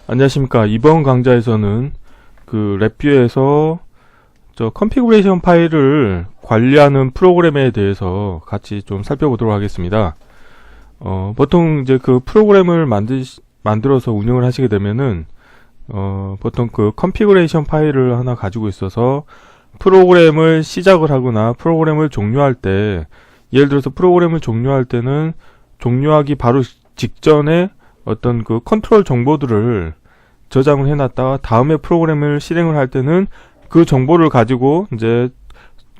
안녕하십니까. 이번 강좌에서는 그 랩뷰에서 컨피그레이션 파일을 관리하는 프로그램에 대해서 같이 좀 살펴보도록 하겠습니다. 보통 이제 그 프로그램을 만들어서 운영을 하시게 되면은 보통 그 컨피그레이션 파일을 하나 가지고 있어서 프로그램을 시작을 하거나 프로그램을 종료할 때, 예를 들어서 프로그램을 종료할 때는 종료하기 바로 직전에 어떤 그 컨트롤 정보들을 저장을 해놨다가 다음에 프로그램을 실행을 할 때는 그 정보를 가지고 이제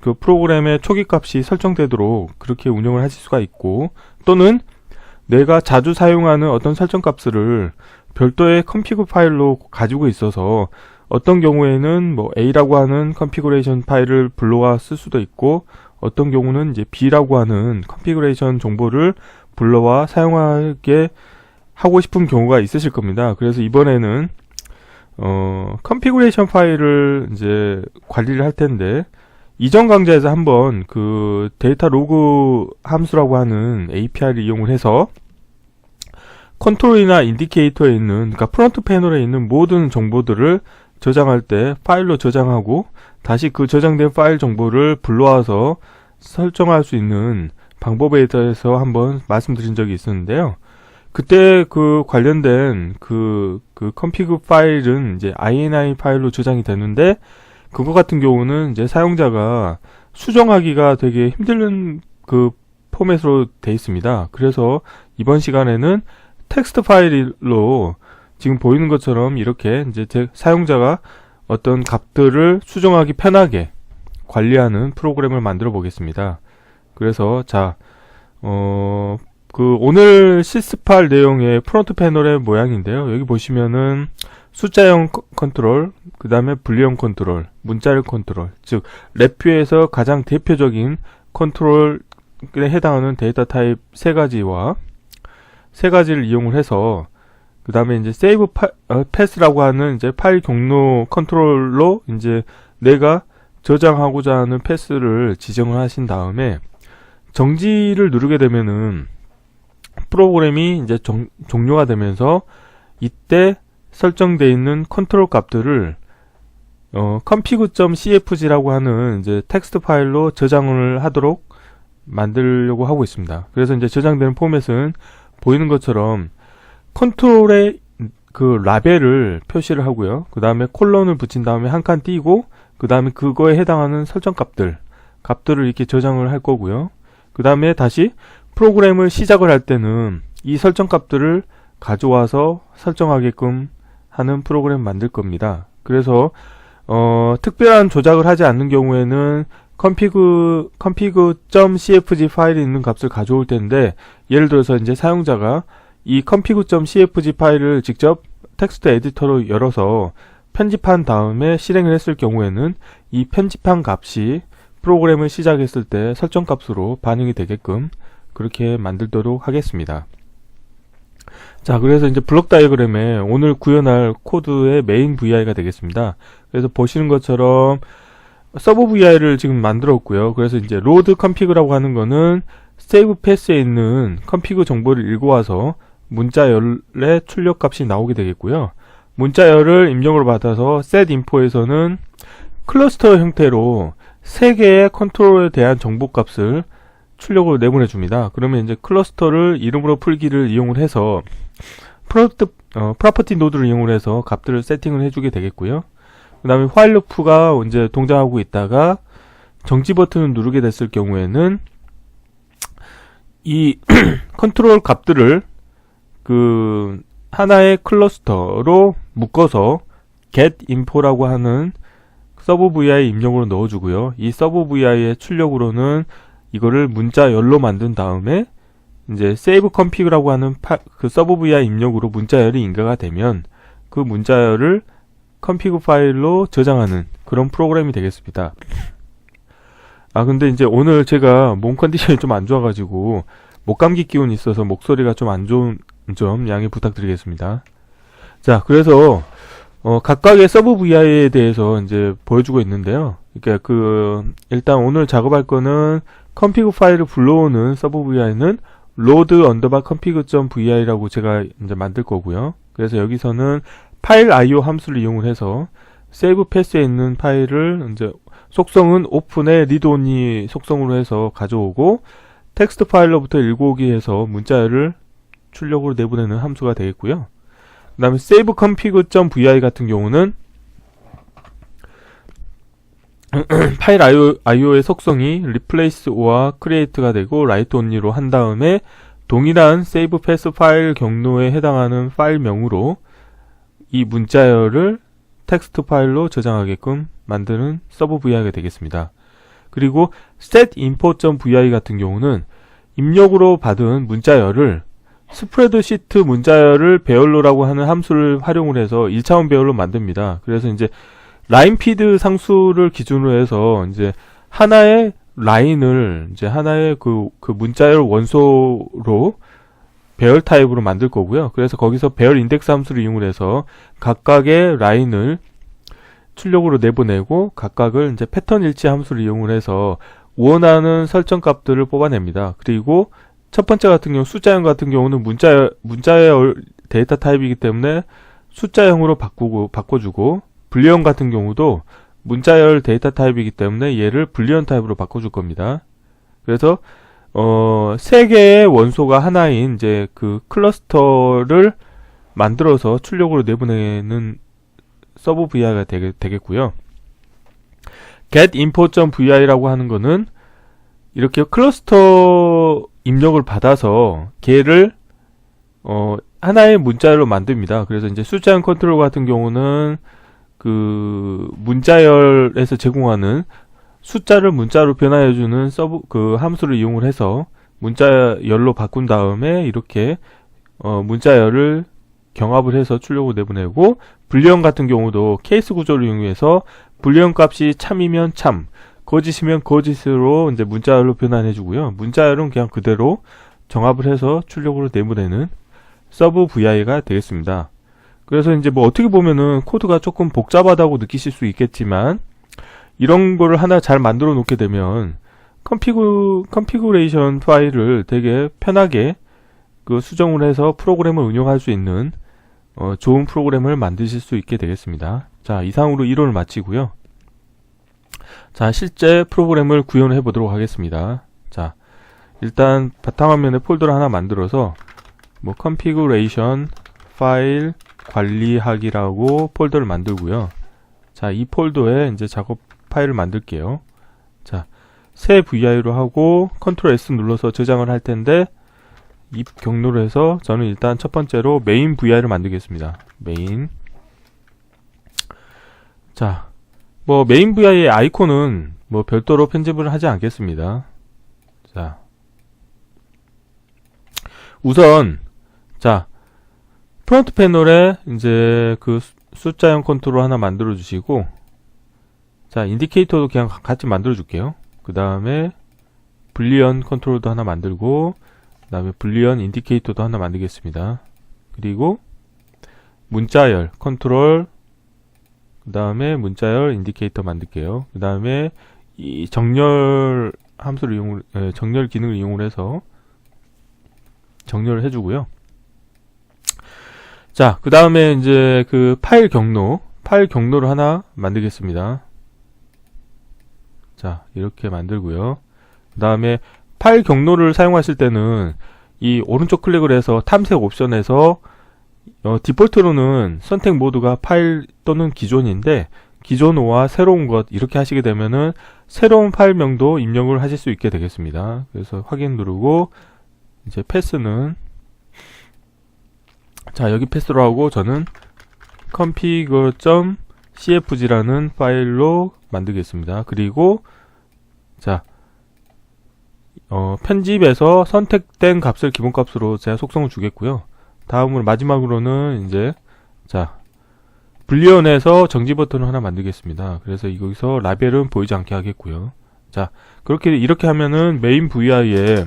그 프로그램의 초기 값이 설정되도록 그렇게 운영을 하실 수가 있고, 또는 내가 자주 사용하는 어떤 설정 값을 별도의 컨피그 파일로 가지고 있어서 어떤 경우에는 뭐 A라고 하는 컨피그레이션 파일을 불러와 쓸 수도 있고, 어떤 경우는 이제 B라고 하는 컨피그레이션 정보를 불러와 사용하게 하고 싶은 경우가 있으실 겁니다. 그래서 이번에는 컨피그레이션 파일을 이제 관리를 할 텐데, 이전 강좌에서 한번 그 데이터 로그 함수라고 하는 API를 이용을 해서 컨트롤이나 인디케이터에 있는, 그러니까 프론트 패널에 있는 모든 정보들을 저장할 때 파일로 저장하고 다시 그 저장된 파일 정보를 불러와서 설정할 수 있는 방법에 대해서 한번 말씀드린 적이 있었는데요. 그때 그 관련된 그 컨피그 파일은 이제 INI 파일로 저장이 되는데, 그거 같은 경우는 이제 사용자가 수정하기가 되게 힘든 그 포맷으로 되어 있습니다. 그래서 이번 시간에는 텍스트 파일로 지금 보이는 것처럼 이렇게 이제 사용자가 어떤 값들을 수정하기 편하게 관리하는 프로그램을 만들어 보겠습니다. 그래서 오늘 시스팔 내용의 프론트 패널의 모양인데요. 여기 보시면은 숫자형 컨트롤, 그 다음에 분리형 컨트롤, 문자열 컨트롤, 즉 랩뷰에서 가장 대표적인 컨트롤에 해당하는 데이터 타입 세 가지를 이용을 해서, 그 다음에 이제 세이브 패스라고 하는 이제 파일 경로 컨트롤로 이제 내가 저장하고자 하는 패스를 지정을 하신 다음에 정지를 누르게 되면은 프로그램이 이제 종료가 되면서 이때 설정되어 있는 컨트롤 값들을 config.cfg라고 하는 이제 텍스트 파일로 저장을 하도록 만들려고 하고 있습니다. 그래서 이제 저장되는 포맷은 보이는 것처럼 컨트롤의 그 라벨을 표시를 하고요. 그 다음에 콜론을 붙인 다음에 한 칸 띄고, 그 다음에 그거에 해당하는 설정 값들을 이렇게 저장을 할 거고요. 그 다음에 다시 프로그램을 시작을 할 때는 이 설정 값들을 가져와서 설정하게끔 하는 프로그램 만들 겁니다. 그래서 특별한 조작을 하지 않는 경우에는 config.cfg 파일이 있는 값을 가져올 텐데, 예를 들어서 이제 사용자가 이 config.cfg 파일을 직접 텍스트 에디터로 열어서 편집한 다음에 실행을 했을 경우에는 이 편집한 값이 프로그램을 시작했을 때 설정 값으로 반영이 되게끔 그렇게 만들도록 하겠습니다. 자, 그래서 이제 블록 다이어그램에 오늘 구현할 코드의 메인 VI가 되겠습니다. 그래서 보시는 것처럼 서브 VI를 지금 만들었고요. 그래서 이제 로드 컨피그라고 하는 거는 세이브 패스에 있는 컨피그 정보를 읽어와서 문자열의 출력 값이 나오게 되겠고요. 문자열을 입력으로 받아서 setInfo에서는 클러스터 형태로 3개의 컨트롤에 대한 정보 값을 출력으로 내보내 줍니다. 그러면 이제 클러스터를 이름으로 풀기를 이용을 해서 프로퍼티 노드를 이용을 해서 값들을 세팅을 해주게 되겠고요. 그 다음에 while loop가 이제 동작하고 있다가 정지 버튼을 누르게 됐을 경우에는 이 컨트롤 값들을 그 하나의 클러스터로 묶어서 getInfo라고 하는 서브 VI 입력으로 넣어주고요. 이 서브 VI의 출력으로는 이거를 문자열로 만든 다음에 이제 save config라고 하는 그 서브 VI 입력으로 문자열이 인가가 되면 그 문자열을 config 파일로 저장하는 그런 프로그램이 되겠습니다. 근데 이제 오늘 제가 몸 컨디션이 좀 안 좋아가지고 목감기 기운이 있어서 목소리가 좀 안 좋은 점 양해 부탁드리겠습니다. 자, 그래서 각각의 서브 VI에 대해서 이제 보여주고 있는데요. 그러니까 일단 오늘 작업할 거는 config 파일을 불러오는 서브 VI는 load_config.vi라고 제가 이제 만들 거고요. 그래서 여기서는 파일 IO 함수를 이용을 해서 세이브 패스에 있는 파일을 이제 속성은 오픈의 리드 온리 속성으로 해서 가져오고 텍스트 파일로부터 읽어오기 해서 문자열을 출력으로 내보내는 함수가 되겠고요. 그 다음에 save config.vi 같은 경우는 파일 IO의 속성이 replace or create가 되고 write only로 한 다음에 동일한 save pass 파일 경로에 해당하는 파일명으로 이 문자열을 텍스트 파일로 저장하게끔 만드는 서브 VI가 되겠습니다. 그리고 set import.vi 같은 경우는 입력으로 받은 문자열을 스프레드시트 문자열을 배열로라고 하는 함수를 활용을 해서 1차원 배열로 만듭니다. 그래서 이제 라인피드 상수를 기준으로 해서 이제 하나의 라인을 이제 하나의 그 문자열 원소로 배열 타입으로 만들 거고요. 그래서 거기서 배열 인덱스 함수를 이용을 해서 각각의 라인을 출력으로 내보내고 각각을 이제 패턴 일치 함수를 이용을 해서 원하는 설정 값들을 뽑아냅니다. 그리고 첫 번째 같은 경우 숫자형 같은 경우는 문자열 데이터 타입이기 때문에 숫자형으로 바꿔주고 불리언 같은 경우도 문자열 데이터 타입이기 때문에 얘를 불리언 타입으로 바꿔줄 겁니다. 그래서 세 개의 원소가 하나인 이제 그 클러스터를 만들어서 출력으로 내보내는 서브 VI가 되겠고요. getImport.vi라고 하는 거는 이렇게 클러스터 입력을 받아서 걔를 하나의 문자열로 만듭니다. 그래서 이제 숫자형 컨트롤 같은 경우는 그 문자열에서 제공하는 숫자를 문자로 변화해주는 그 함수를 이용을 해서 문자열로 바꾼 다음에 이렇게 문자열을 경합을 해서 출력을 내보내고 불리언 같은 경우도 케이스 구조를 이용해서 불리언 값이 참이면 참, 거짓이면 거짓으로 이제 문자열로 변환해주고요. 문자열은 그냥 그대로 정합을 해서 출력으로 내보내는 서브 VI가 되겠습니다. 그래서 이제 뭐 어떻게 보면은 코드가 조금 복잡하다고 느끼실 수 있겠지만 이런 거를 하나 잘 만들어 놓게 되면 컨피그레이션 파일을 되게 편하게 그 수정을 해서 프로그램을 운영할 수 있는 좋은 프로그램을 만드실 수 있게 되겠습니다. 자, 이상으로 이론을 마치고요. 자, 실제 프로그램을 구현해 보도록 하겠습니다. 자, 일단 바탕화면에 폴더를 하나 만들어서 뭐 컨피그레이션 파일 관리하기라고 폴더를 만들고요. 자, 이 폴더에 이제 작업 파일을 만들게요. 자, 새 VI로 하고 컨트롤 S 눌러서 저장을 할 텐데 이 경로로 해서 저는 일단 첫 번째로 메인 VI를 만들겠습니다. 메인. 자, 뭐 메인 VI의 아이콘은 뭐 별도로 편집을 하지 않겠습니다. 자, 우선 자, 프론트 패널에 이제 그 숫자형 컨트롤 하나 만들어 주시고, 자, 인디케이터도 그냥 같이 만들어 줄게요. 그 다음에 불리언 컨트롤도 하나 만들고, 그 다음에 불리언 인디케이터도 하나 만들겠습니다. 그리고 문자열 컨트롤, 그 다음에 문자열 인디케이터 만들게요. 그 다음에 이 정렬 함수를 정렬 기능을 이용을 해서 정렬을 해주고요. 자, 그 다음에 이제 그 파일 경로를 하나 만들겠습니다. 자, 이렇게 만들고요. 그 다음에 파일 경로를 사용하실 때는 이 오른쪽 클릭을 해서 탐색 옵션에서 디폴트로는 선택 모드가 파일 또는 기존인데 기존호와 새로운 것 이렇게 하시게 되면은 새로운 파일명도 입력을 하실 수 있게 되겠습니다. 그래서 확인 누르고 이제 패스는 자, 여기 패스로 하고 저는 config.cfg라는 파일로 만들겠습니다. 그리고 자, 편집에서 선택된 값을 기본값으로 제가 속성을 주겠고요. 다음으로 마지막으로는 이제 자, 불리언에서 정지 버튼을 하나 만들겠습니다. 그래서 여기서 라벨은 보이지 않게 하겠고요. 자, 이렇게 하면은 메인 VI에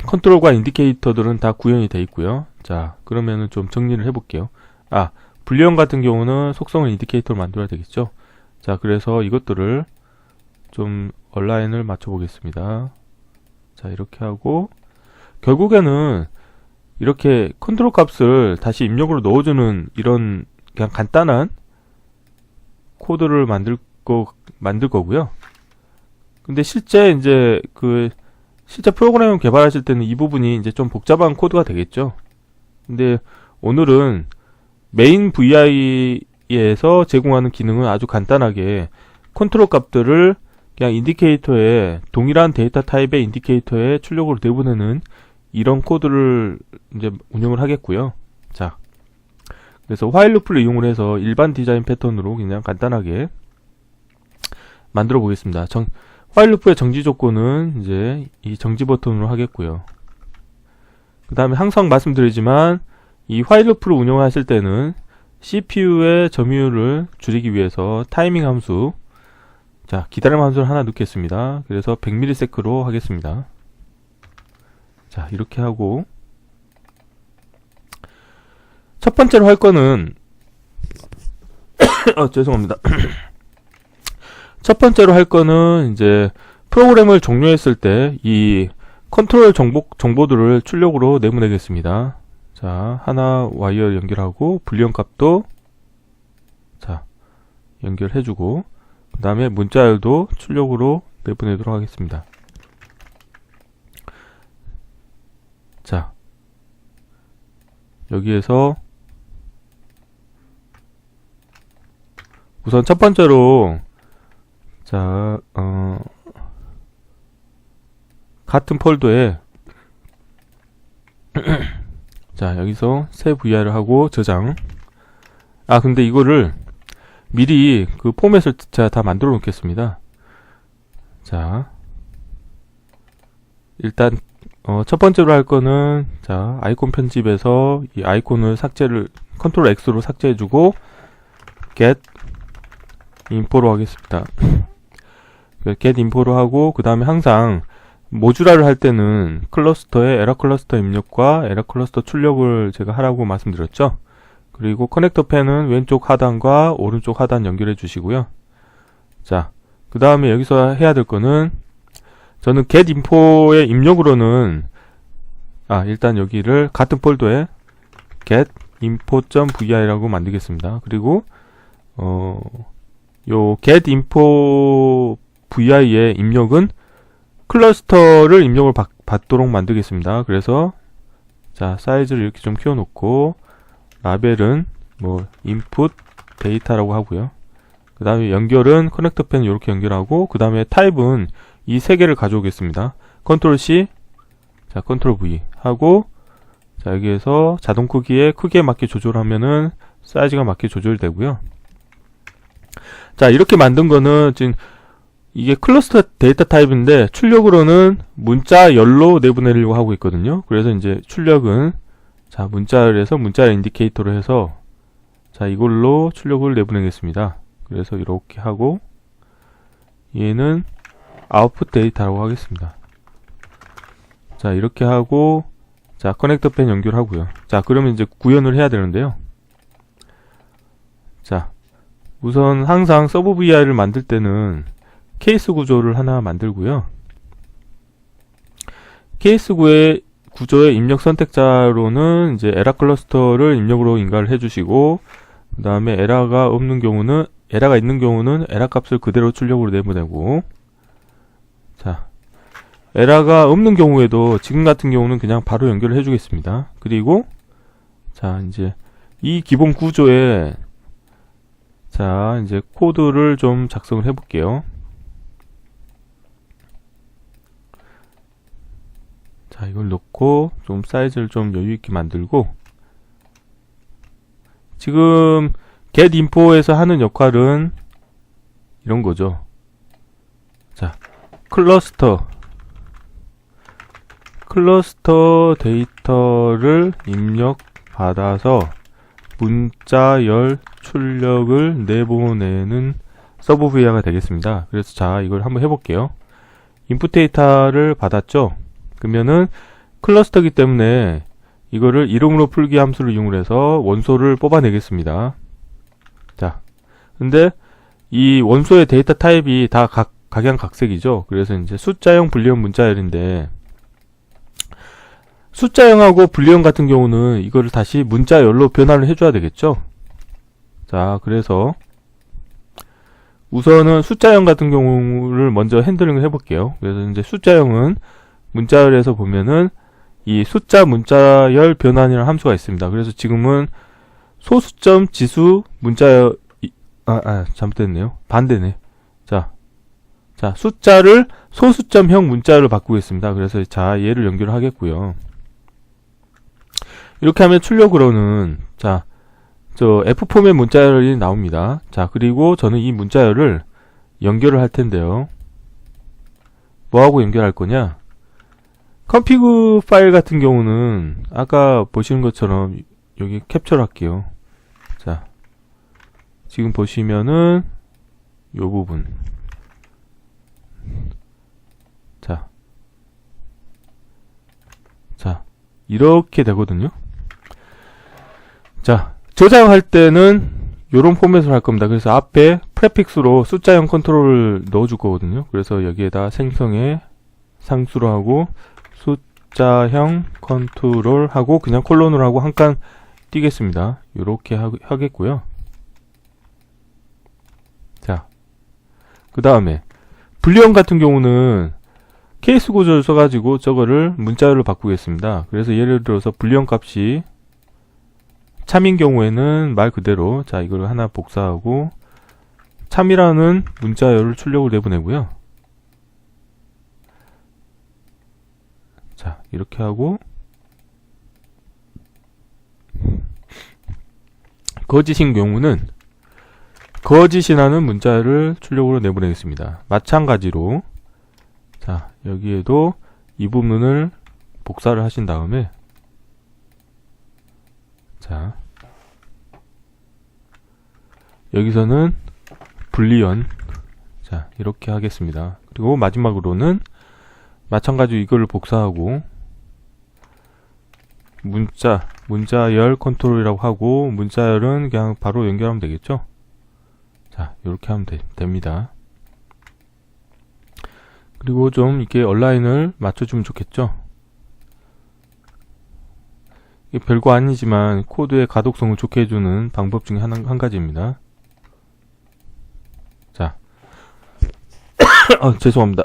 컨트롤과 인디케이터들은 다 구현이 되어 있고요. 자, 그러면은 좀 정리를 해볼게요. 아, 불리언 같은 경우는 속성을 인디케이터로 만들어야 되겠죠. 자, 그래서 이것들을 좀 얼라인을 맞춰 보겠습니다. 자, 이렇게 하고 결국에는 이렇게 컨트롤 값을 다시 입력으로 넣어주는 이런 그냥 간단한 코드를 만들 거고요. 근데 실제 이제 실제 프로그램을 개발하실 때는 이 부분이 이제 좀 복잡한 코드가 되겠죠. 근데 오늘은 메인 VI에서 제공하는 기능은 아주 간단하게 컨트롤 값들을 그냥 인디케이터에 동일한 데이터 타입의 인디케이터에 출력으로 내보내는 이런 코드를 이제 운영을 하겠고요. 자, 그래서 while loop를 이용을 해서 일반 디자인 패턴으로 그냥 간단하게 만들어 보겠습니다. while loop의 정지 조건은 이제 이 정지 버튼으로 하겠고요. 그 다음에 항상 말씀드리지만 이 while loop를 운영하실 때는 CPU의 점유율을 줄이기 위해서 타이밍 함수, 자, 기다림 함수를 하나 넣겠습니다. 그래서 100ms로 하겠습니다. 자, 이렇게 하고 첫 번째로 할 거는 죄송합니다. 첫 번째로 할 거는 이제 프로그램을 종료했을 때 이 컨트롤 정보들을 출력으로 내보내겠습니다. 자, 하나 와이어 연결하고 불리언 값도 자, 연결해주고 그 다음에 문자열도 출력으로 내보내도록 하겠습니다. 자, 여기에서 우선 첫 번째로 자, 같은 폴더에 자, 여기서 새 VI를 하고 저장. 근데 이거를 미리 그 포맷을 제가 다 만들어 놓겠습니다. 자, 일단 첫 번째로 할 거는 자, 아이콘 편집에서 이 아이콘을 컨트롤 X로 삭제해주고 get info로 하겠습니다. get info로 하고 그 다음에 항상 모듈화를 할 때는 클러스터에 에러 클러스터 입력과 에러 클러스터 출력을 제가 하라고 말씀드렸죠. 그리고 커넥터 펜은 왼쪽 하단과 오른쪽 하단 연결해 주시고요. 자, 그 다음에 여기서 해야 될 거는 저는 get info의 입력으로는 일단 여기를 같은 폴더에 get info.vi라고 만들겠습니다. 그리고 요 get info vi의 입력은 클러스터를 입력을 받도록 만들겠습니다. 그래서 자, 사이즈를 이렇게 좀 키워놓고 라벨은 뭐 input 데이터라고 하고요. 그 다음에 연결은 커넥터 펜 이렇게 연결하고 그 다음에 타입은 이 세 개를 가져오겠습니다. 컨트롤 C, 자, 컨트롤 V 하고 자, 여기에서 자동 크기에 맞게 조절하면은 사이즈가 맞게 조절되고요. 자, 이렇게 만든 거는 지금 이게 클러스터 데이터 타입인데 출력으로는 문자열로 내보내려고 하고 있거든요. 그래서 이제 출력은 자, 문자열에서 문자열 인디케이터로 해서 자, 이걸로 출력을 내보내겠습니다. 그래서 이렇게 하고 얘는 아웃풋 데이터라고 하겠습니다. 자, 이렇게 하고 자, 커넥터 펜 연결하고요. 자, 그러면 이제 구현을 해야 되는데요. 자, 우선 항상 서브 VI를 만들 때는 케이스 구조를 하나 만들고요. 케이스 구조의 입력 선택자로는 이제 에러 클러스터를 입력으로 인가를 해주시고 그 다음에 에러가 있는 경우는 에러 값을 그대로 출력으로 내보내고 자, 에러가 없는 경우에도 지금 같은 경우는 그냥 바로 연결을 해주겠습니다. 그리고 자, 이제 이 기본 구조에 자, 이제 코드를 좀 작성을 해볼게요. 자, 이걸 넣고 좀 사이즈를 좀 여유있게 만들고 지금 get info에서 하는 역할은 이런 거죠. 자, 클러스터 데이터를 입력받아서 문자열 출력을 내보내는 서브 VI가 되겠습니다. 그래서 자, 이걸 한번 해볼게요. 인풋 데이터를 받았죠. 그러면은 클러스터이기 때문에 이거를 이름으로 풀기 함수를 이용해서 원소를 뽑아내겠습니다. 자, 근데 이 원소의 데이터 타입이 다 각양각색이죠. 그래서 이제 숫자형 불리언 문자열인데 숫자형하고 불리형 같은 경우는 이거를 다시 문자열로 변환을 해줘야 되겠죠. 자, 그래서 우선은 숫자형 같은 경우를 먼저 핸들링을 해볼게요. 그래서 이제 숫자형은 문자열에서 보면은 이 숫자 문자열 변환이라는 함수가 있습니다. 그래서 지금은 소수점 지수 문자열 잘못됐네요. 반대네. 자, 숫자를 소수점형 문자열로 바꾸겠습니다. 그래서 자, 얘를 연결을 하겠고요. 이렇게 하면 출력으로는 자, 저 F4의 문자열이 나옵니다. 자, 그리고 저는 이 문자열을 연결을 할 텐데요. 뭐하고 연결할 거냐? 컨피그 파일 같은 경우는 아까 보시는 것처럼 여기 캡처를 할게요. 자, 지금 보시면은 요 부분. 자, 이렇게 되거든요. 자, 저장할 때는 요런 포맷으로 할 겁니다. 그래서 앞에 프레픽스로 숫자형 컨트롤을 넣어줄 거거든요. 그래서 여기에다 생성에 상수로 하고 숫자형 컨트롤 하고 그냥 콜론으로 하고 한 칸 띄겠습니다. 요렇게 하겠고요. 자, 그 다음에 불리형 같은 경우는 케이스 구조를 써가지고 저거를 문자열로 바꾸겠습니다. 그래서 예를 들어서 불리형 값이 참인 경우에는 말 그대로 자, 이걸 하나 복사하고 참이라는 문자열을 출력을 내보내고요. 자, 이렇게 하고 거짓인 경우는 거짓이라는 문자열을 출력으로 내보내겠습니다. 마찬가지로 자, 여기에도 이 부분을 복사를 하신 다음에 자, 여기서는 불리연 자, 이렇게 하겠습니다. 그리고 마지막으로는 마찬가지로 이걸 복사하고 문자열 컨트롤이라고 하고 문자열은 그냥 바로 연결하면 되겠죠. 자, 이렇게 하면 됩니다. 그리고 좀 이렇게 얼라인을 맞춰주면 좋겠죠. 이게 별거 아니지만 코드의 가독성을 좋게 해주는 방법 중에 한 가지입니다. 자, 죄송합니다.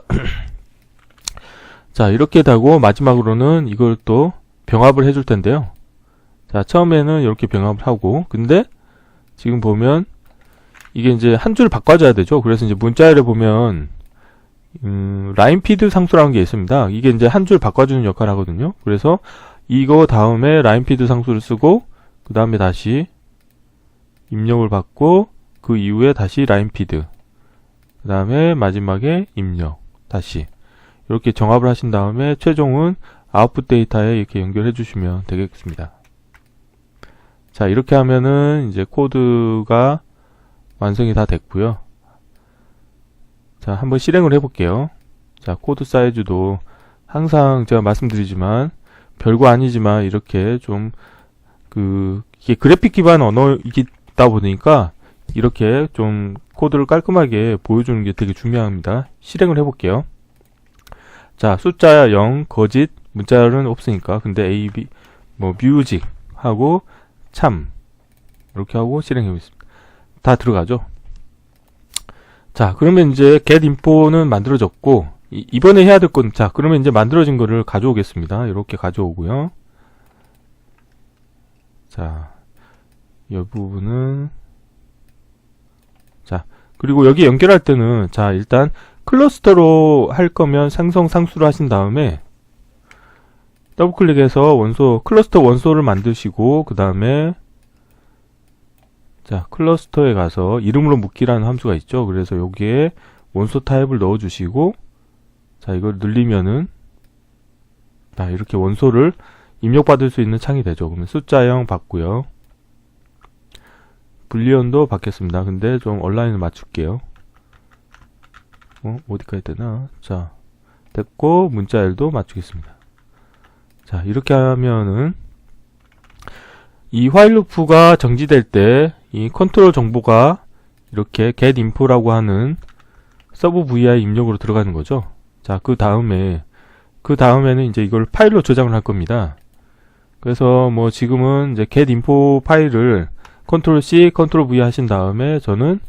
자, 이렇게 하고 마지막으로는 이걸 또 병합을 해줄 텐데요. 자, 처음에는 이렇게 병합을 하고, 근데 지금 보면 이게 이제 한 줄 바꿔줘야 되죠. 그래서 이제 문자열에 보면 라인 피드 상수라는 게 있습니다. 이게 이제 한 줄 바꿔주는 역할을 하거든요. 그래서 이거 다음에 라인 피드 상수를 쓰고 그 다음에 다시 입력을 받고 그 이후에 다시 라인 피드 그 다음에 마지막에 입력 다시 이렇게 정합을 하신 다음에 최종은 아웃풋 데이터에 이렇게 연결해 주시면 되겠습니다. 자, 이렇게 하면은 이제 코드가 완성이 다 됐고요. 자, 한번 실행을 해볼게요. 자, 코드 사이즈도 항상 제가 말씀드리지만 별거 아니지만 이렇게 좀 이게 그래픽 기반 언어이다 보니까 이렇게 좀 코드를 깔끔하게 보여주는 게 되게 중요합니다. 실행을 해볼게요. 자, 숫자 0, 거짓, 문자열은 없으니까 근데 A, B, 뮤직 하고 참 이렇게 하고 실행해보겠습니다. 다 들어가죠. 자, 그러면 이제 get info는 만들어졌고 이번에 해야 될 건 자, 그러면 이제 만들어진 거를 가져오겠습니다. 이렇게 가져오고요. 자, 이 부분은 자, 그리고 여기 연결할 때는 자, 일단 클러스터로 할 거면 생성 상수를 하신 다음에 더블 클릭해서 클러스터 원소를 만드시고 그 다음에 자, 클러스터에 가서 이름으로 묶기라는 함수가 있죠. 그래서 여기에 원소 타입을 넣어 주시고 자, 이걸 늘리면은 자, 이렇게 원소를 입력받을 수 있는 창이 되죠. 그러면 숫자형 받고요. 불리언도 받겠습니다. 근데 좀 얼라인을 맞출게요. 어디까지 되나? 자, 됐고 문자열도 맞추겠습니다. 자, 이렇게 하면은 이 화일 루프가 정지될 때 이 컨트롤 정보가 이렇게 get info라고 하는 서브 vi 입력으로 들어가는 거죠. 자, 그 다음에는 이제 이걸 파일로 저장을 할 겁니다. 그래서 뭐 지금은 이제 get info 파일을 컨트롤 C, 컨트롤 V 하신 다음에 저는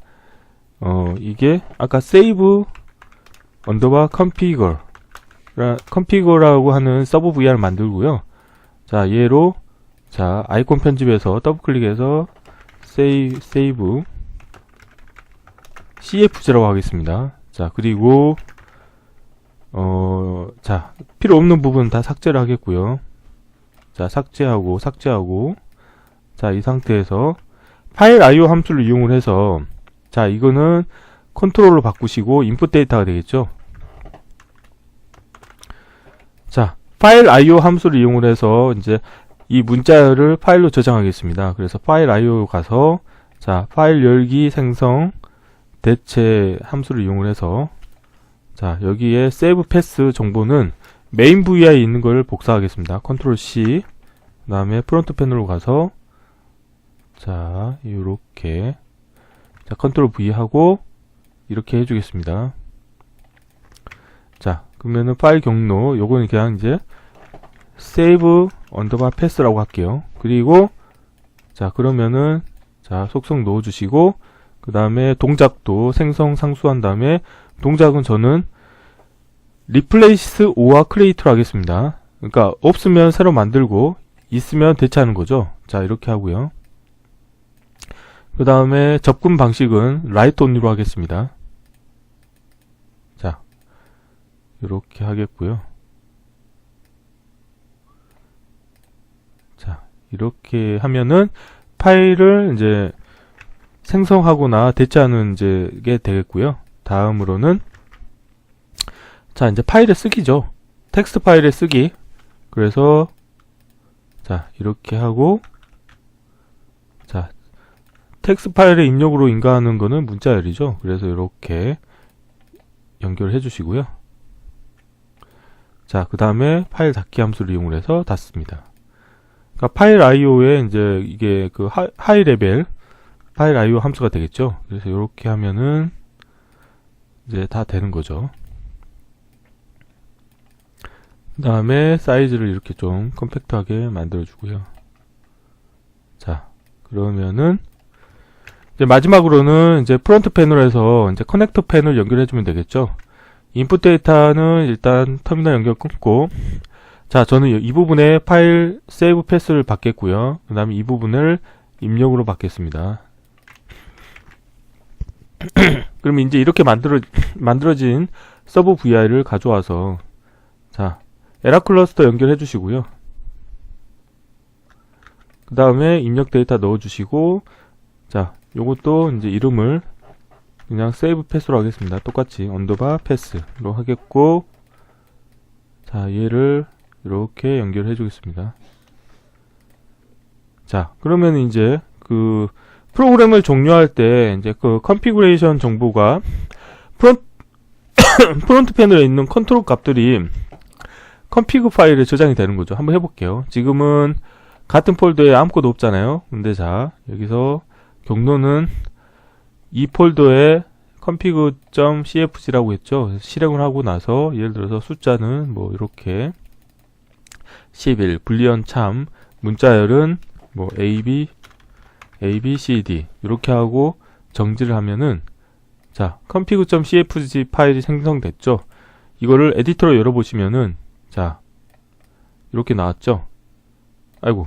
이게 아까 save 언더바 configure라고 하는 서브 VR을 만들고요. 자, 얘로 자, 아이콘 편집에서 더블 클릭해서 save CFG라고 하겠습니다. 자, 그리고 자, 필요 없는 부분 다 삭제를 하겠고요. 자, 삭제하고 자, 이 상태에서 파일 IO 함수를 이용을 해서 자, 이거는 컨트롤로 바꾸시고 인풋 데이터가 되겠죠. 자, 파일 IO 함수를 이용을 해서 이제 이 문자열을 파일로 저장하겠습니다. 그래서 파일 IO 가서 자, 파일 열기 생성 대체 함수를 이용을 해서 자, 여기에 save path 정보는 메인 VI에 있는 걸 복사하겠습니다. 컨트롤 C 그 다음에 프론트 패널로 가서 자, 요렇게 자, 컨트롤 V 하고 이렇게 해주겠습니다. 자, 그러면은 파일 경로 요거는 그냥 이제 save 언더바 패스라고 할게요. 그리고 자, 그러면은 자, 속성 넣어주시고 그 다음에 동작도 생성 상수한 다음에 동작은 저는 replace or와 create로 하겠습니다. 그러니까 없으면 새로 만들고 있으면 대체하는 거죠. 자, 이렇게 하고요. 그 다음에 접근 방식은 write only로 하겠습니다. 자, 이렇게 하겠고요. 자, 이렇게 하면은 파일을 이제 생성하거나 대체하는 게 되겠고요. 다음으로는 자, 이제 파일의 쓰기죠. 텍스트 파일의 쓰기. 그래서 자, 이렇게 하고 자, 텍스트 파일의 입력으로 인가하는 거는 문자열이죠. 그래서 이렇게 연결해 주시고요. 자, 그 다음에 파일 닫기 함수를 이용을 해서 닫습니다. 그러니까 파일 IO에 이제 이게 그 하이 레벨 파일 IO 함수가 되겠죠. 그래서 이렇게 하면은 이제 다 되는 거죠. 그 다음에 사이즈를 이렇게 좀 컴팩트하게 만들어 주고요. 자, 그러면은 이제 마지막으로는 이제 프론트 패널에서 이제 커넥터 패널 연결해 주면 되겠죠. 인풋 데이터는 일단 터미널 연결 끊고 자, 저는 이 부분에 파일 세이브 패스를 받겠고요. 그 다음에 이 부분을 입력으로 받겠습니다. 그러면 이제 이렇게 만들어진 서브 VI를 가져와서 자, 에라 클러스터 연결해 주시고요. 그 다음에 입력 데이터 넣어 주시고 자, 요것도 이제 이름을 그냥 세이브 패스로 하겠습니다. 똑같이 언더바 패스로 하겠고 자, 얘를 이렇게 연결해 주겠습니다. 자, 그러면 이제 그 프로그램을 종료할 때 이제 그 컨피그레이션 정보가 프론트 패널에 있는 컨트롤 값들이 컨피그 파일에 저장이 되는 거죠. 한번 해볼게요. 지금은 같은 폴더에 아무것도 없잖아요. 근데 자, 여기서 경로는 이 폴더에 config.cfg라고 했죠. 실행을 하고 나서 예를 들어서 숫자는 뭐 이렇게 11 불리언 참 문자열은 뭐 AB CD 이렇게 하고 정지를 하면은 자, config.cfg 파일이 생성됐죠. 이거를 에디터로 열어보시면은 자, 이렇게 나왔죠. 아이고,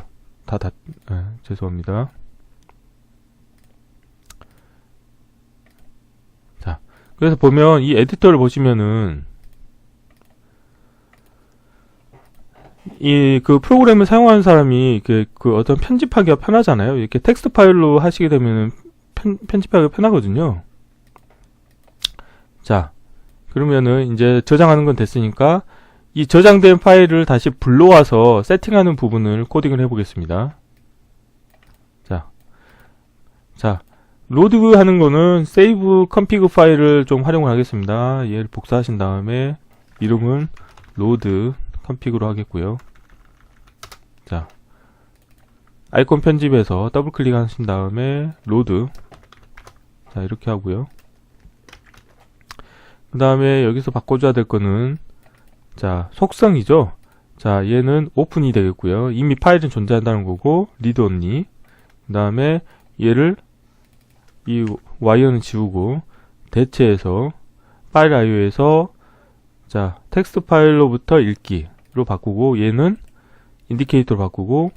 죄송합니다. 자, 그래서 보면 이 에디터를 보시면은 이 그 프로그램을 사용하는 사람이 그 어떤 편집하기가 편하잖아요. 이렇게 텍스트 파일로 하시게 되면은 편집하기가 편하거든요. 자, 그러면은 이제 저장하는 건 됐으니까 이 저장된 파일을 다시 불러와서 세팅하는 부분을 코딩을 해보겠습니다. 자, 로드 하는 거는 save config 파일을 좀 활용을 하겠습니다. 얘를 복사하신 다음에 이름은 load config로 하겠고요. 자, 아이콘 편집에서 더블 클릭하신 다음에 load 자, 이렇게 하고요. 그 다음에 여기서 바꿔줘야 될 거는 자, 속성이죠. 자, 얘는 오픈이 되겠고요. 이미 파일은 존재한다는 거고, 리드 언니. 그 다음에 얘를, 이 와이어는 지우고, 대체해서, 파일 IO에서, 자, 텍스트 파일로부터 읽기로 바꾸고, 얘는 인디케이터로 바꾸고,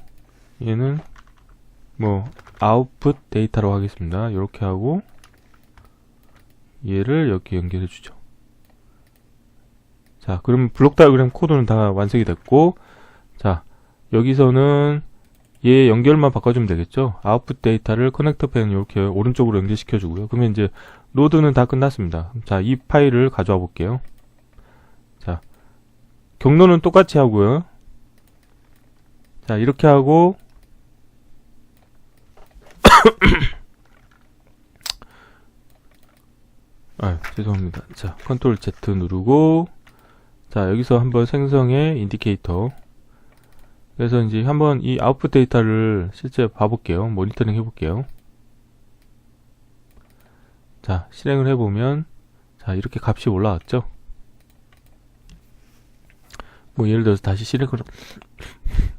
얘는 뭐, 아웃풋 데이터로 하겠습니다. 이렇게 하고, 얘를 여기 연결해 주죠. 자, 그럼 블록 다이어그램 코드는 다 완성이 됐고, 자, 여기서는 얘 연결만 바꿔주면 되겠죠. 아웃풋 데이터를 커넥터 펜 이렇게 오른쪽으로 연결시켜 주고요. 그러면 이제 로드는 다 끝났습니다. 자, 이 파일을 가져와 볼게요. 자, 경로는 똑같이 하고요. 자, 이렇게 하고 죄송합니다. 자, 컨트롤 Z 누르고, 자, 여기서 한번 생성해 인디케이터. 그래서 이제 한번 이 아웃풋 데이터를 실제 봐볼게요. 모니터링 해볼게요. 자, 실행을 해보면, 자, 이렇게 값이 올라왔죠. 뭐 예를 들어서 다시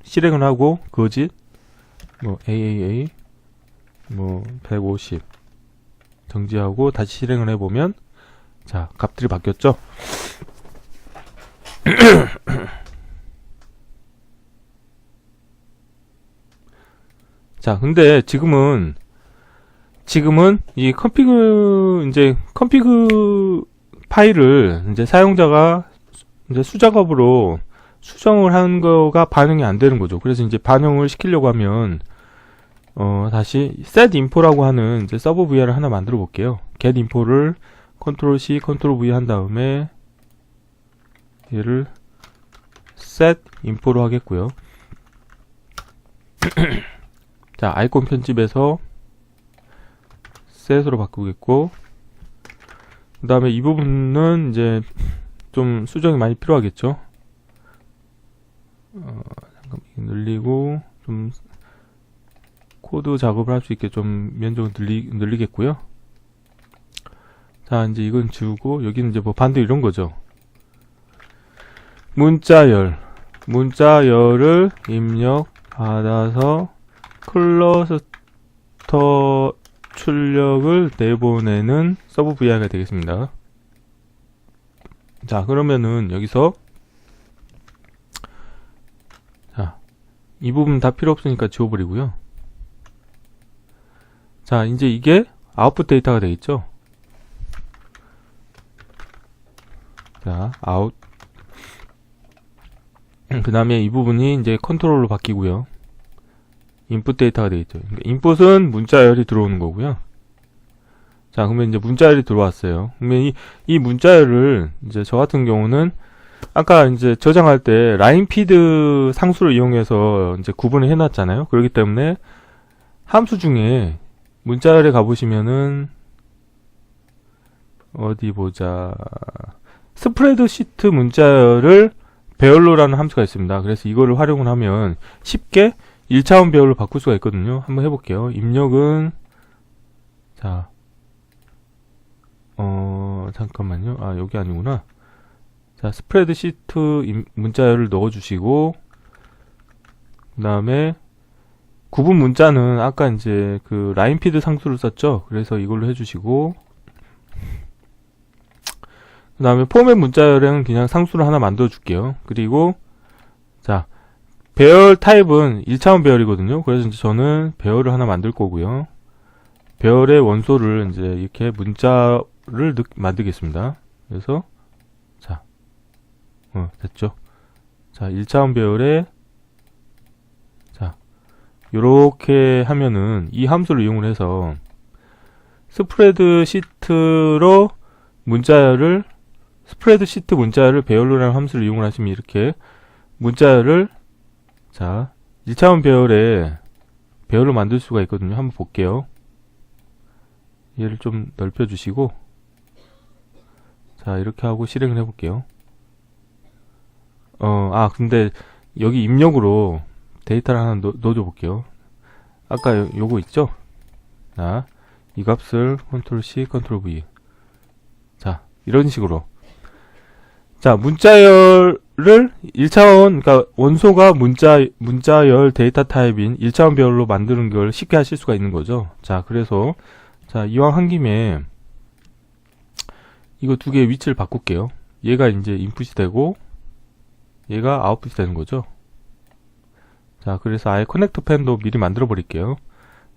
실행을 하고 거짓 뭐 AAA 뭐 150 정지하고 다시 실행을 해보면, 자, 값들이 바뀌었죠. 자, 근데 지금은 이 컨피그 파일을 이제 사용자가 이제 수작업으로 수정을 한 거가 반영이 안 되는 거죠. 그래서 이제 반영을 시키려고 하면 다시 set info라고 하는 이제 서브 VR을 하나 만들어 볼게요. get info를 컨트롤 C, 컨트롤 V 한 다음에 얘를 set info로 하겠고요. 자, 아이콘 편집에서 set으로 바꾸겠고, 그 다음에 이 부분은 이제 좀 수정이 많이 필요하겠죠. 잠깐 늘리고 좀 코드 작업을 할 수 있게 좀 면적을 늘리겠고요. 자, 이제 이건 지우고, 여기는 이제 뭐 반대 이런 거죠. 문자열을 입력 받아서 클러스터 출력을 내보내는 서브 VR가 되겠습니다. 자, 그러면은 여기서, 자, 이 부분 다 필요 없으니까 지워버리고요. 자, 이제 이게 아웃풋 데이터가 되겠죠. 자, 아웃. 그 다음에 이 부분이 이제 컨트롤로 바뀌고요. 인풋 데이터가 되겠죠. 그러니까 인풋은 문자열이 들어오는 거고요. 자, 그러면 이제 문자열이 들어왔어요. 그러면 이 문자열을 이제 저 같은 경우는 아까 이제 저장할 때 라인 피드 상수를 이용해서 이제 구분을 해놨잖아요. 그렇기 때문에 함수 중에 문자열에 가보시면은 어디 보자. 스프레드시트 문자열을 배열로라는 함수가 있습니다. 그래서 이거를 활용을 하면 쉽게 1차원 배열로 바꿀 수가 있거든요. 한번 해볼게요. 입력은, 자, 잠깐만요. 아, 여기 아니구나. 자, 스프레드시트 문자열을 넣어주시고, 그 다음에 구분 문자는 아까 이제 그 라인피드 상수를 썼죠. 그래서 이걸로 해주시고, 그 다음에 포맷 문자열은 그냥 상수를 하나 만들어 줄게요. 그리고, 자, 배열 타입은 1차원 배열이거든요. 그래서 이제 저는 배열을 하나 만들 거고요. 배열의 원소를 이제 이렇게 문자를 만들겠습니다. 그래서, 자, 됐죠. 자, 1차원 배열에, 자, 요렇게 하면은 이 함수를 이용을 해서 스프레드시트로 문자열을, 스프레드시트 문자열을 배열로라는 함수를 이용을 하시면 이렇게 문자열을, 자, 1차원 배열로 만들 수가 있거든요. 한번 볼게요. 얘를 좀 넓혀주시고, 자, 이렇게 하고 실행을 해볼게요. 근데 여기 입력으로 데이터를 하나 넣어줘 볼게요. 아까 요거 있죠? 자, 이 값을 컨트롤 C, 컨트롤 V. 자, 이런 식으로. 자, 문자열을 배열을 1차원, 그러니까 원소가 문자열 데이터 타입인 1차원 배열로 만드는 걸 쉽게 하실 수가 있는 거죠. 자, 그래서, 자, 이왕 한 김에, 이거 두 개의 위치를 바꿀게요. 얘가 이제 인풋이 되고, 얘가 아웃풋이 되는 거죠. 자, 그래서 아예 커넥터 펜도 미리 만들어 버릴게요.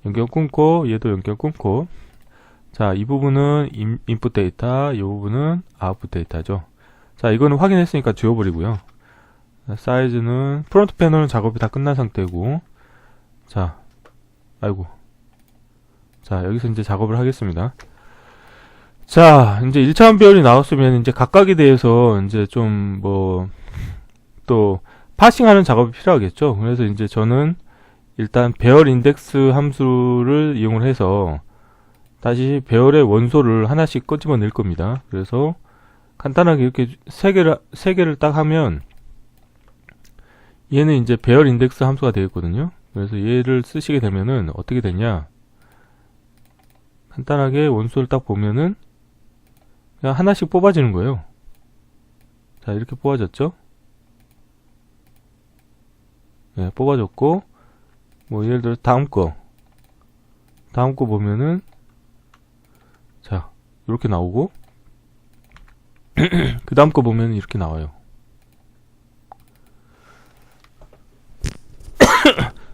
연결 끊고, 얘도 연결 끊고. 자, 이 부분은 인풋 데이터, 이 부분은 아웃풋 데이터죠. 자, 이거는 확인했으니까 지워버리고요. 사이즈는, 프론트 패널은 작업이 다 끝난 상태고, 자, 아이고. 자, 여기서 이제 작업을 하겠습니다. 자, 이제 1차원 배열이 나왔으면, 이제 각각에 대해서, 이제 좀, 또, 파싱하는 작업이 필요하겠죠. 그래서 이제 저는, 일단, 배열 인덱스 함수를 이용을 해서, 다시 배열의 원소를 하나씩 꺼집어 낼 겁니다. 그래서, 간단하게 이렇게 세 개를 딱 하면 얘는 이제 배열 인덱스 함수가 되겠거든요. 그래서 얘를 쓰시게 되면은 어떻게 되냐, 간단하게 원소를 딱 보면은 그냥 하나씩 뽑아지는 거예요. 자, 이렇게 뽑아졌죠. 네, 뽑아졌고, 뭐 예를 들어 다음 거 보면은, 자, 이렇게 나오고, 그 다음 거 보면 이렇게 나와요.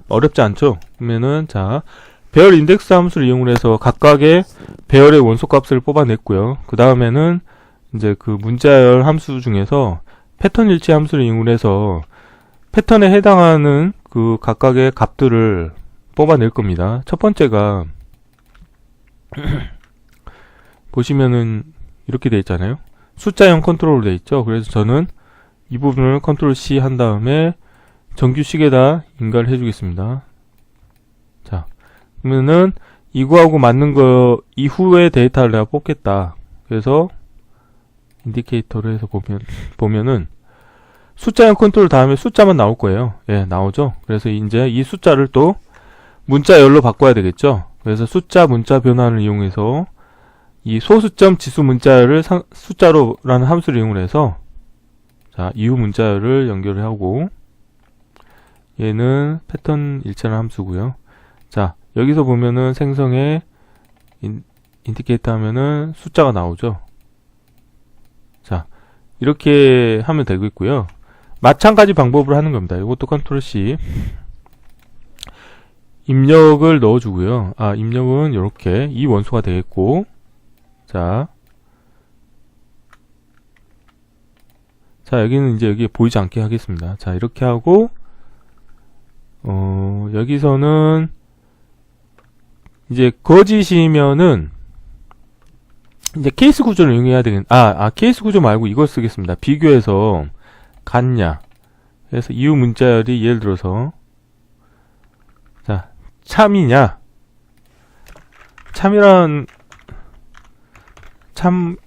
어렵지 않죠? 그러면은, 자, 배열 인덱스 함수를 이용해서 각각의 배열의 원소 값을 뽑아냈고요. 그 다음에는 이제 그 문자열 함수 중에서 패턴 일치 함수를 이용해서 패턴에 해당하는 그 각각의 값들을 뽑아낼 겁니다. 첫 번째가 보시면은 이렇게 되어 있잖아요. 숫자형 컨트롤로 되어 있죠. 그래서 저는 이 부분을 컨트롤 C 한 다음에 정규식에다 인가를 해주겠습니다. 자, 그러면은 이거하고 맞는 거 이후의 데이터를 내가 뽑겠다. 그래서 인디케이터를 해서 보면은 숫자형 컨트롤 다음에 숫자만 나올 거예요. 예, 나오죠. 그래서 이제 이 숫자를 또 문자열로 바꿔야 되겠죠. 그래서 숫자 문자 변환을 이용해서 이 소수점 지수 문자열을 숫자로라는 함수를 이용해서, 자, 이후 문자열을 연결을 하고, 얘는 패턴 일치하는 함수고요. 자, 여기서 보면은 생성에 인디케이터 하면은 숫자가 나오죠. 자, 이렇게 하면 되겠고요. 마찬가지 방법으로 하는 겁니다. 이것도 컨트롤 C. 입력을 넣어주고요. 아, 입력은 이렇게 이 원소가 되겠고, 자, 여기는 이제 여기 보이지 않게 하겠습니다. 자, 이렇게 하고, 여기서는 이제 거짓이면은 이제 케이스 구조를 이용해야 되겠, 케이스 구조 말고 이걸 쓰겠습니다. 비교해서 같냐. 그래서 이후 문자열이 예를 들어서, 자, 참이냐.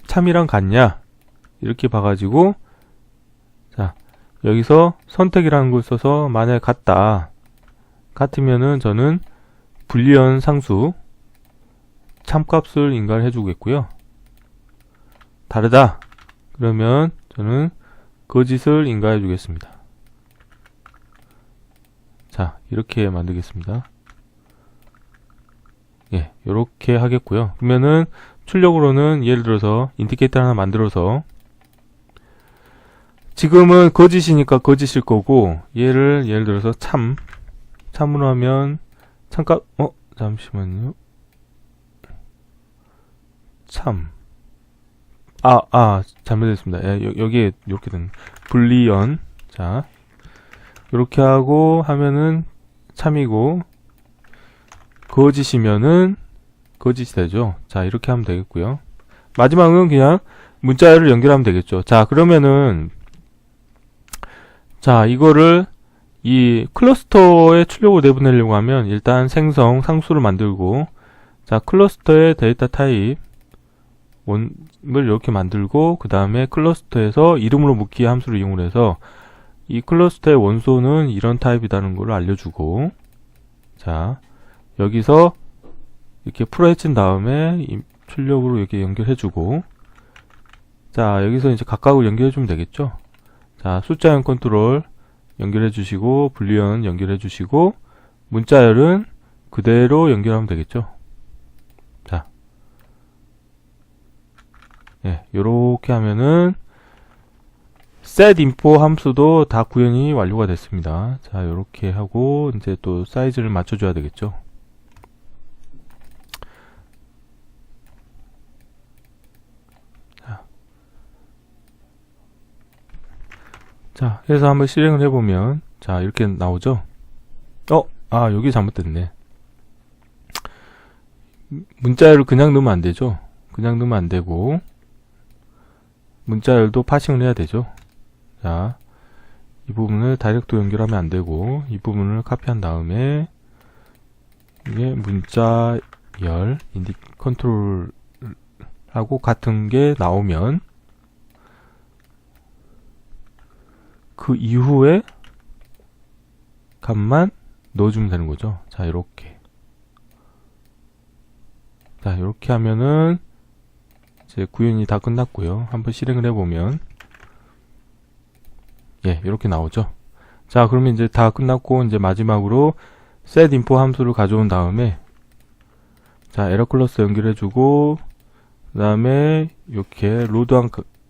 참이랑 같냐. 이렇게 봐가지고, 자, 여기서 선택이라는 걸 써서 만약에 같으면은 저는 불리언 상수 참값을 인가를 해주겠고요. 다르다 그러면 저는 거짓을 인가해 주겠습니다. 자, 이렇게 만들겠습니다. 예, 요렇게 하겠고요. 그러면은 출력으로는 예를 들어서 인디케이터 하나 만들어서, 지금은 거짓이니까 거짓일 거고, 얘를 예를 들어서 참으로 하면 참값, 잠시만요. 잘못했습니다. 예, 여기에 이렇게 된 불리언. 자, 이렇게 하고 하면은 참이고, 거짓이면은 거짓이 되죠. 자, 이렇게 하면 되겠고요. 마지막은 그냥 문자열을 연결하면 되겠죠. 자, 그러면은, 자, 이거를 이 클러스터에 출력을 내보내려고 하면 일단 생성 상수를 만들고, 자, 클러스터의 데이터 타입 원을 이렇게 만들고, 그 다음에 클러스터에서 이름으로 묻기 함수를 이용해서 이 클러스터의 원소는 이런 타입이라는 걸 알려주고, 자, 여기서 이렇게 풀어헤친 다음에 이 출력으로 이렇게 연결해주고, 자, 여기서 이제 각각을 연결해주면 되겠죠. 자, 숫자형 컨트롤 연결해 주시고, 불리언 연결해 주시고, 문자열은 그대로 연결하면 되겠죠. 자, 예, 요렇게 하면은 setInfo 함수도 다 구현이 완료가 됐습니다. 자, 요렇게 하고 이제 또 사이즈를 맞춰줘야 되겠죠. 자, 해서 한번 실행을 해보면, 자, 이렇게 나오죠? 여기 잘못됐네. 문자열을 그냥 넣으면 안 되죠? 그냥 넣으면 안 되고, 문자열도 파싱을 해야 되죠? 자, 이 부분을 다이렉트 연결하면 안 되고, 이 부분을 카피한 다음에, 이게 문자열, 인디 컨트롤하고 같은 게 나오면, 그 이후에 값만 넣어주면 되는 거죠. 자, 이렇게. 자, 이렇게 하면은 이제 구현이 다 끝났고요. 한번 실행을 해보면 예, 이렇게 나오죠. 자, 그러면 이제 다 끝났고 이제 마지막으로 setInfo 함수를 가져온 다음에 자, 에러 클러스 연결해주고 그 다음에 이렇게 로드한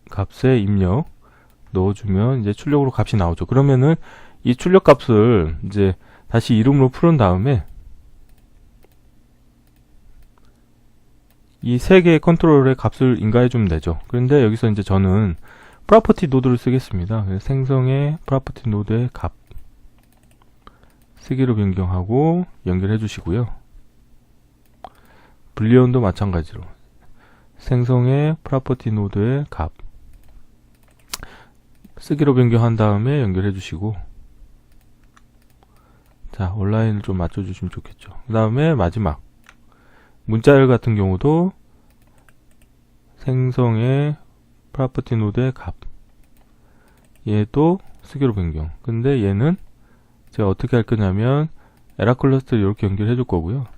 값에 입력 넣어주면 이제 출력으로 값이 나오죠. 그러면은 이 출력 값을 이제 다시 이름으로 풀은 다음에 이 세 개의 컨트롤의 값을 인가해주면 되죠. 그런데 여기서 이제 저는 프로퍼티 노드를 쓰겠습니다. 그래서 생성의 프로퍼티 노드의 값 세개로 변경하고 연결해 주시고요. 불리언도 마찬가지로 생성의 프로퍼티 노드의 값 쓰기로 변경한 다음에 연결해 주시고 자, 온라인을 좀 맞춰 주시면 좋겠죠. 그 다음에 마지막 문자열 같은 경우도 생성의 프로퍼티 노드의 값 얘도 쓰기로 변경. 근데 얘는 제가 어떻게 할 거냐면 에러 클러스를 이렇게 연결해 줄 거고요.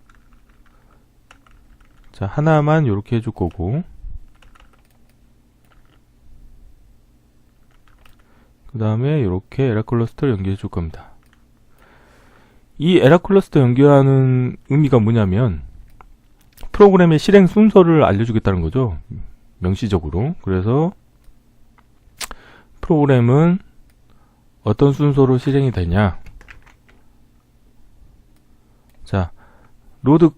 자, 하나만 이렇게 해줄 거고 그 다음에 이렇게 에러 클러스터를 연결해 줄 겁니다. 이 에러 클러스터 연결하는 의미가 뭐냐면 프로그램의 실행 순서를 알려주겠다는 거죠. 명시적으로. 그래서 프로그램은 어떤 순서로 실행이 되냐. 자, 로드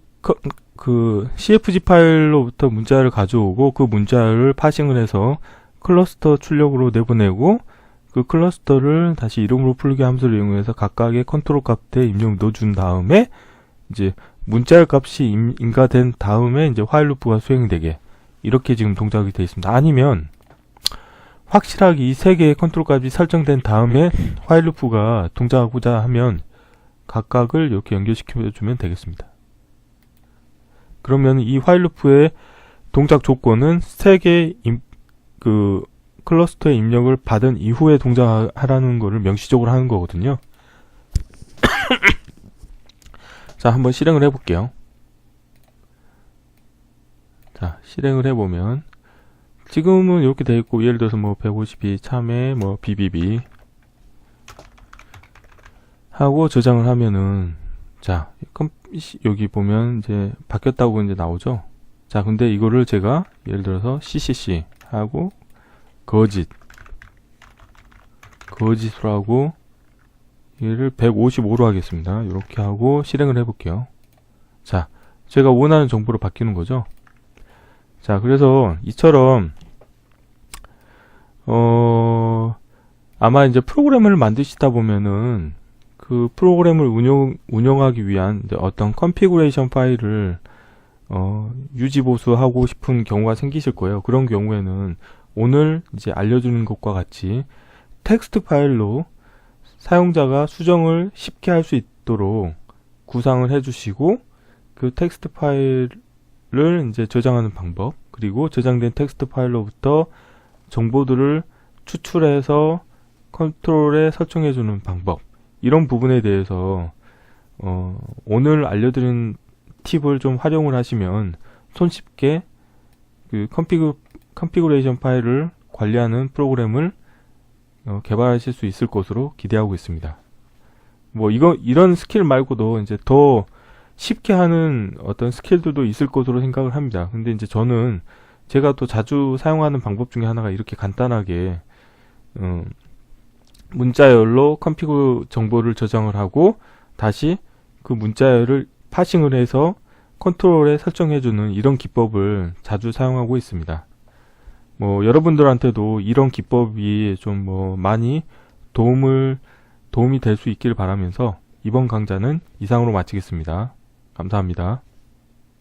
그 CFG 파일로부터 문자를 가져오고 그 문자를 파싱을 해서 클러스터 출력으로 내보내고 그 클러스터를 다시 이름으로 풀기 함수를 이용해서 각각의 컨트롤 값에 입력 넣어준 다음에 이제 문자열 값이 인가된 다음에 이제 화일 루프가 수행이 되게 이렇게 지금 동작이 되어 있습니다. 아니면 확실하게 이 세 개의 컨트롤 값이 설정된 다음에 화일 루프가 동작하고자 하면 각각을 이렇게 연결시켜 주면 되겠습니다. 그러면 이 화일 루프의 동작 조건은 세 개의 그 클러스터의 입력을 받은 이후에 동작하라는 거를 명시적으로 하는 거거든요. 자, 한번 실행을 해볼게요. 자, 실행을 해보면 지금은 이렇게 되어 있고 예를 들어서 뭐 152 참외 뭐 BBB 하고 저장을 하면은 자, 여기 보면 이제 바뀌었다고 이제 나오죠. 자, 근데 이거를 제가 예를 들어서 CCC 하고 거짓으로 하고 얘를 155로 하겠습니다. 이렇게 하고 실행을 해볼게요. 자, 제가 원하는 정보로 바뀌는 거죠. 자, 그래서 이처럼 아마 이제 프로그램을 만드시다 보면은 그 프로그램을 운영하기 위한 이제 어떤 컨피그레이션 파일을 유지 보수하고 싶은 경우가 생기실 거예요. 그런 경우에는 오늘 이제 알려주는 것과 같이 텍스트 파일로 사용자가 수정을 쉽게 할 수 있도록 구상을 해주시고 그 텍스트 파일을 이제 저장하는 방법 그리고 저장된 텍스트 파일로부터 정보들을 추출해서 컨트롤에 설정해주는 방법 이런 부분에 대해서 오늘 알려드린 팁을 좀 활용을 하시면 손쉽게 그 컨피그레이션 파일을 관리하는 프로그램을 개발하실 수 있을 것으로 기대하고 있습니다. 뭐 이런 스킬 말고도 이제 더 쉽게 하는 어떤 스킬들도 있을 것으로 생각을 합니다. 근데 이제 저는 제가 또 자주 사용하는 방법 중에 하나가 이렇게 간단하게 문자열로 컴피그 정보를 저장을 하고 다시 그 문자열을 파싱을 해서 컨트롤에 설정해주는 이런 기법을 자주 사용하고 있습니다. 뭐 여러분들한테도 이런 기법이 좀 뭐 많이 도움이 될 수 있기를 바라면서 이번 강좌는 이상으로 마치겠습니다. 감사합니다.